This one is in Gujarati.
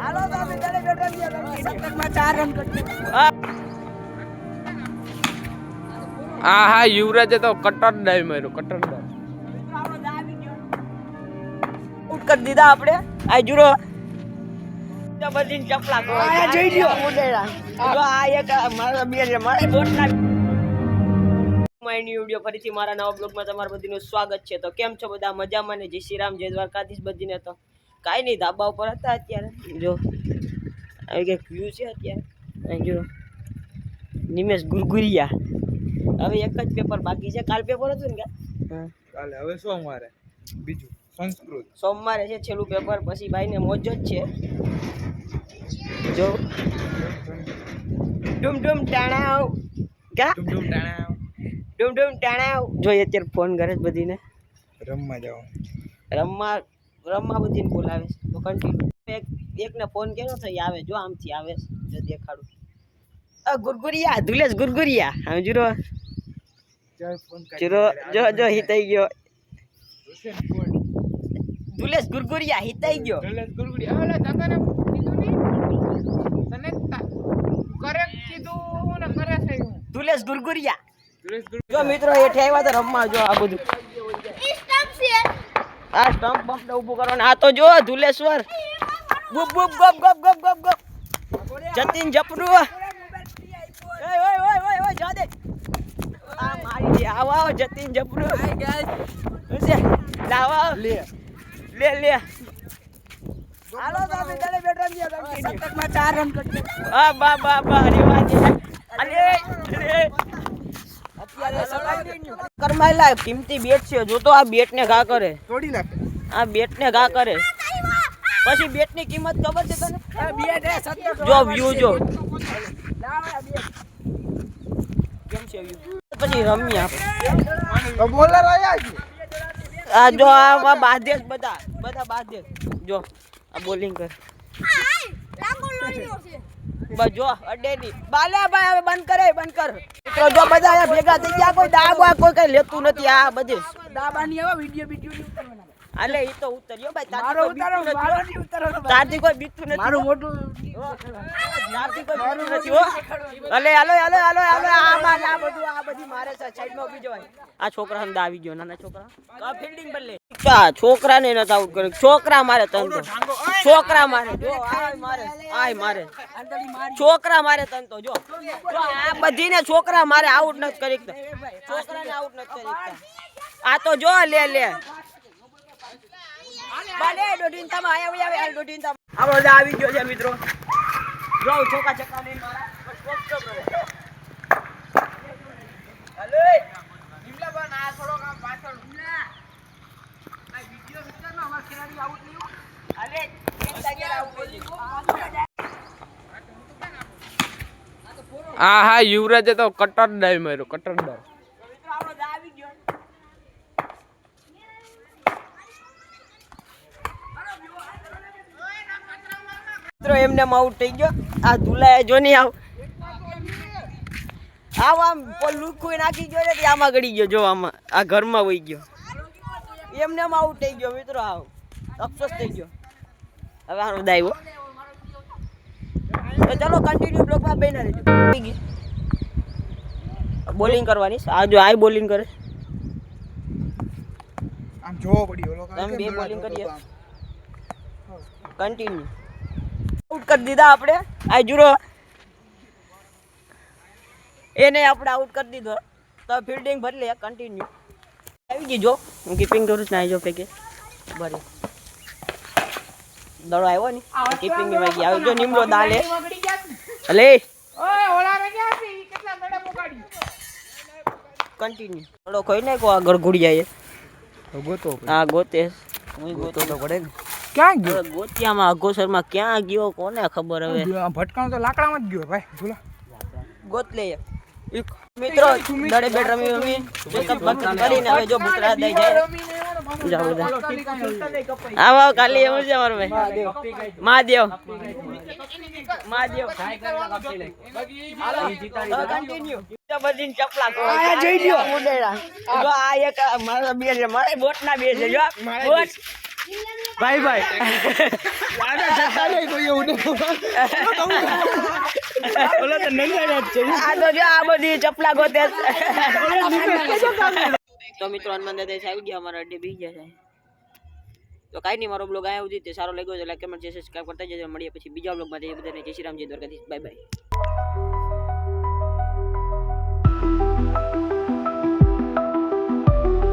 હાલો તો અમે દડે બેઠા છીએ સતતમાં 4 રન કરી. હા યુવરાજે તો કટર ડાઈ માર્યો કટર ડાઈ આઉટ કરી દીધા આપણે. આ જુરો બધી ચપલા ગો આ જોઈ લ્યો મુડેડા જો આ એક મારા બે છે મારે બોટના માઈની વિડિયો ફરીથી મારા નવા બ્લોગમાં તમારું બધીનું સ્વાગત છે. તો કેમ છો બધા મજામાં ને? જય શ્રી રામ, જય દ્વારકાધીશ બધીને. તો કાઈ નહીં, ધાબા ઉપર હતા અત્યારે. જો આવી કે વ્યૂ છે અત્યારે. અહીં જો નિમેશ ગુરગુરિયા. હવે એક જ પેપર બાકી છે. કાલ પેપર હતું ને કે કાલે હવે સોમવારે બીજું સંસ્કૃત સોમવારે છે છેલ્લું પેપર. પછી ભાઈને મોજ જ છે. જો ડુમ ડુમ ટાણાવ ક્યાં ડુમ ડુમ ટાણાવ જોઈએ અત્યારે ફોન કરે બધીને રમવા જાવ રમવા બધીને બોલાવે છે. તો કન્ટિન્યુ એકને ફોન કર્યો તો આવે જો આમથી આવે જો દેખાડું. ગુરગુરિયા ધુલેશ ગુરગુરિયા આમ જુરો જુરો જો હિતાઈ ગયો ધુલેશ ગુરગુરિયા હિતાઈ ગયો. ધુલેશ ગુરગુરિયા ઓલા તાતાને કીધું ની તને કરેક્ટ કીધું ને કરે છે ધુલેશ ગુરગુરિયા. જો મિત્રો હેઠે આવ્યા તો રમવા. જો આ બધું આ સ્ટમ્પ બમ્પ ઊભું કરવાનું. આ તો જો ધુલેશ્વર ગુપ ગુપ ગપ ગપ ગપ ગપ ગપ જતીન જપરું ઓય ઓય ઓય ઓય જા દે આ મારી દે. આવો જતીન જપરું હાય ગાઈસ ઉસે લાવો લે લે લે હાલો તો અમે દડે બેઠા છીએ સતતમાં 4 રન કરી. હા બા બા બા અરે વાજી અરે અત્યારે કરમાયેલા કિંમતી બેટ છે. જો તો આ બેટ ને ઘા કરે તોડી નાખે. આ બેટ ને ઘા કરે પછી બેટ ની કિંમત ખબર છે તને? જો વ્યૂ જો કેમ છે વ્યૂ. પછી રમી આપણે બોલર આયા છે. આ જો આ બાધેશ બધા બાધેશ. જો આ બોલિંગ કર બસ જો અડે ની બાલા ભાઈ હવે બંધ કર. તો જો બધા અહીંયા ભેગા થઈ ગયા. કોઈ દાબા કોઈ કઈ લેતું નથી. આ બધે દાબાની હવે વિડિયો અલે ઈ તો ઉતર્યો ભાઈ. તારથી કોઈ બીતું નથી. મારું મોટું તારથી કોઈ બીતું નથી હો. અલે હાલો આમાં આ બધું આ બધી મારે છે. સાઈડમાં ઊભી જવાય. આ છોકરા હંદા આવી ગયો નાના છોકરા. આ ફિલ્ડિંગ પર લે. છોકરાને નત આઉટ કરે. છોકરા મારે તન તો છોકરા મારે જો આય મારે છોકરા મારે તન તો જો આ બધીને છોકરા મારે આઉટ નત કરી શકતા. છોકરાને આઉટ નત કરી શકતા. આ તો જો લે બાલે ડોડીન તમ આયા આવે ડોડીન તમ આ બધા આવી ગયો છે મિત્રો. જો છોકા ચક્કા લઈને મારા સ્ટોપ કરે. હલે નિમલા બન આ થોડો કામ પાછળ નિમલા આ વિડિયો વિચારમાં અમાર ખેલાડી આઉટ નહીં. અલે એક જગ્યાએ આઉટ કરી. હા યુવરાજે તો કટર ડાઈ માર્યો કટર ડાઈ. મિત્રો આપણો આવી ગયો. મિત્રો એમને આઉટ થઈ ગયો. આ ધુલાએ જો નહીં આમ લુખું નાખી ગયો ને આમાં ગળી ગયો. જો આમાં આ ઘરમાં વહી ગયો. એમને આઉટ થઈ ગયો મિત્રો. અફસોસ થઈ ગયો. હવે આનો દાયો તો ચલો કન્ટિન્યુ બ્લોકમાં બેના રહેજો. બોલિંગ કરવાની. આ જો આય બોલિંગ કરે આમ જોવો પડી ઓલો તમે બે બોલિંગ કરીએ કન્ટિન્યુ. આઉટ કરી દીધા આપણે. આ જુરો એને આપણે આઉટ કરી દીધો. તો ફિલ્ડિંગ ભરી લે કન્ટિન્યુ. આવી ગઈ જો હું કીપિંગ કરું છું. ના જો ફેકે ભરી દડો આવ્યો ને કીપિંગ ની વાગી આવે. જો નિમરો દાલે અલે ઓય ઓલા રે ગયા છે ઈ કેટલા દડે પોગાડી કન્ટિન્યુ. દડો ખોઈ નાખો આ ગરગુડિયા એ ગોતો. હા ગોતે ગોતો તો પડે ને. ક્યાં ગયો ગોતિયામાં અઘોસરમાં ક્યાં ગયો કોને ખબર. હવે ભટકાણો તો લાકડામાં જ ગયો ભાઈ. ભૂલા ગોત લે મિત્રો. દડે બેટ રમી કરીને હવે જો ભૂતરા દઈ જાય. જાવ બધા આવો કાલી એવું છે મારો ભાઈ મહાદેવ કન્ટિન્યુ. બધી ચપલા ગો આ જોઈ લ્યો મુડેડા જો આ એક મારા બે છે મારે બોટના બે છે જો બોટ બાય બાય આ તો જો આ બધી ચપલા ગોતે તો મિત્રો હનુમાન દાદા આવી ગયા અમારા અડ્ડે બી ગયા છે તો કાંઈ નહીં મારો બ્લોગ આવ્યો તે સારો લાગ્યો છે લાઈક કમેન્ટ સબસ્ક્રાઇબ કરતા જજો મળીએ પછી બીજા બ્લોગમાં જઈએ બધાને જય શ્રી રામજી દ્વારકાધીશ બાય બાય